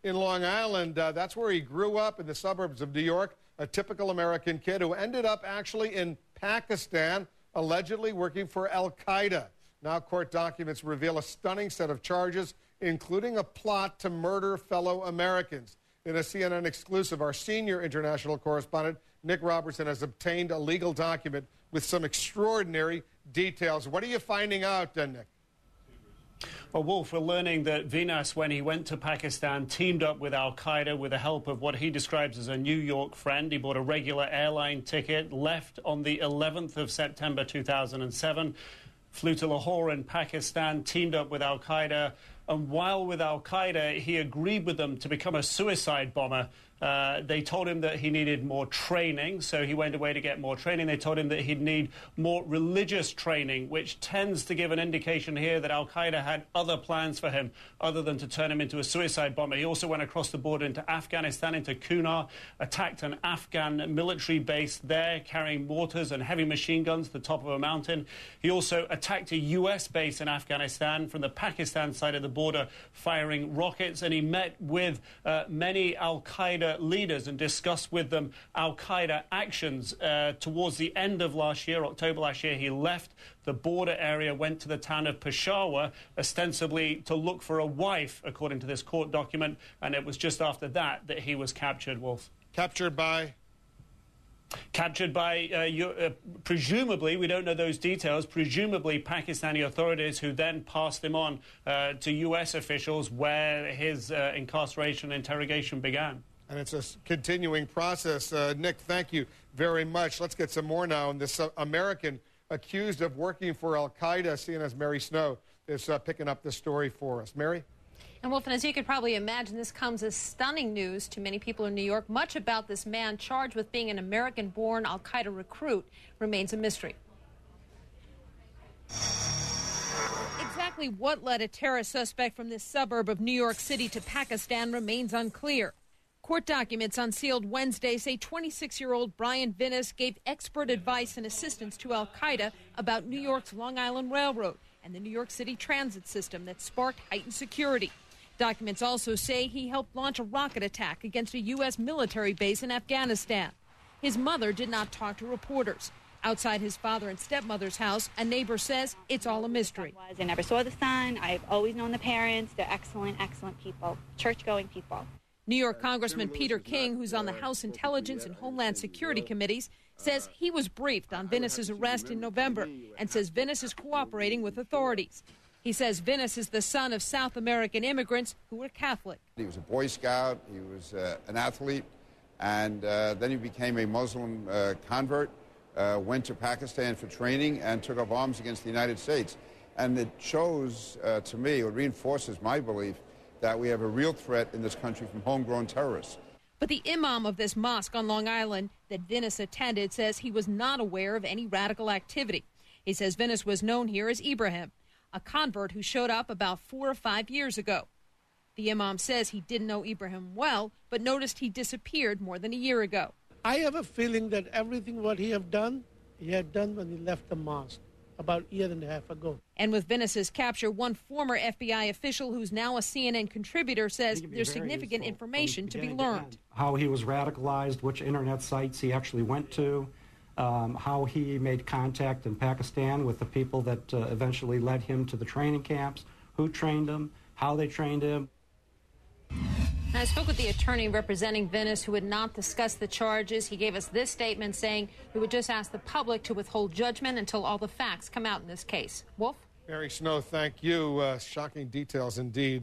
in Long Island. That's where he grew up, in the suburbs of New York, a typical American kid who ended up actually in Pakistan, allegedly working for Al-Qaeda. Now court documents reveal a stunning set of charges, including a plot to murder fellow Americans. In a CNN exclusive, our senior international correspondent, Nick Robertson, has obtained a legal document with some extraordinary details. What are you finding out, Nick? Well, Wolf, we're learning that Venus, when he went to Pakistan, teamed up with Al-Qaeda with the help of what he describes as a New York friend. He bought a regular airline ticket, left on the 11th of September 2007, flew to Lahore in Pakistan, teamed up with Al-Qaeda, and while with Al-Qaeda, he agreed with them to become a suicide bomber. They told him that he needed more training, so he went away to get more training. They told him that he'd need more religious training, which tends to give an indication here that Al-Qaeda had other plans for him other than to turn him into a suicide bomber. He also went across the border into Afghanistan, into Kunar, attacked an Afghan military base there, carrying mortars and heavy machine guns to the top of a mountain. He also attacked a U.S. base in Afghanistan from the Pakistan side of the border, firing rockets, and he met with many Al-Qaeda leaders and discussed with them Al-Qaeda actions. Towards the end of last year, October last year, he left the border area, went to the town of Peshawar, ostensibly to look for a wife, according to this court document, and it was just after that that he was captured, Wolf. Captured by? Captured by, presumably, we don't know those details, presumably Pakistani authorities, who then passed him on to U.S. officials, where his incarceration and interrogation began. And it's a continuing process. Nick, thank you very much. Let's get some more now on this American accused of working for Al-Qaeda. CNN's Mary Snow is picking up this story for us. Mary? And Wolf, and as you could probably imagine, this comes as stunning news to many people in New York. Much about this man charged with being an American-born Al-Qaeda recruit remains a mystery. Exactly what led a terrorist suspect from this suburb of New York City to Pakistan remains unclear. Court documents unsealed Wednesday say 26-year-old Brian Vinnis gave expert advice and assistance to Al-Qaeda about New York's Long Island Railroad and the New York City transit system that sparked heightened security. Documents also say he helped launch a rocket attack against a U.S. military base in Afghanistan. His mother did not talk to reporters. Outside his father and stepmother's house, a neighbor says it's all a mystery. I never saw the son. I've always known the parents. They're excellent, excellent people, church-going people. New York Congressman Peter King, who's on the House Intelligence and Homeland Security Committees, says he was briefed on Vinnis' arrest in November and says Vinnis is cooperating with authorities. He says Vinnis is the son of South American immigrants who were Catholic. He was a Boy Scout, he was an athlete, and then he became a Muslim convert, went to Pakistan for training, and took up arms against the United States. And it shows, to me, it reinforces my belief that we have a real threat in this country from homegrown terrorists. But the imam of this mosque on Long Island that Vinnis attended says he was not aware of any radical activity. He says Vinnis was known here as Ibrahim, a convert who showed up about 4 or 5 years ago. The imam says he didn't know Ibrahim well, but noticed he disappeared more than a year ago. I have a feeling that everything what he had done when he left the mosque about a year and a half ago. And with Vinnis' capture, one former FBI official who's now a CNN contributor says there's significant information to be learned. How he was radicalized, which internet sites he actually went to, how he made contact in Pakistan with the people that eventually led him to the training camps, who trained him, how they trained him. I spoke with the attorney representing Vinnis, who would not discuss the charges. He gave us this statement saying he would just ask the public to withhold judgment until all the facts come out in this case. Wolf? Mary Snow, thank you. Shocking details indeed.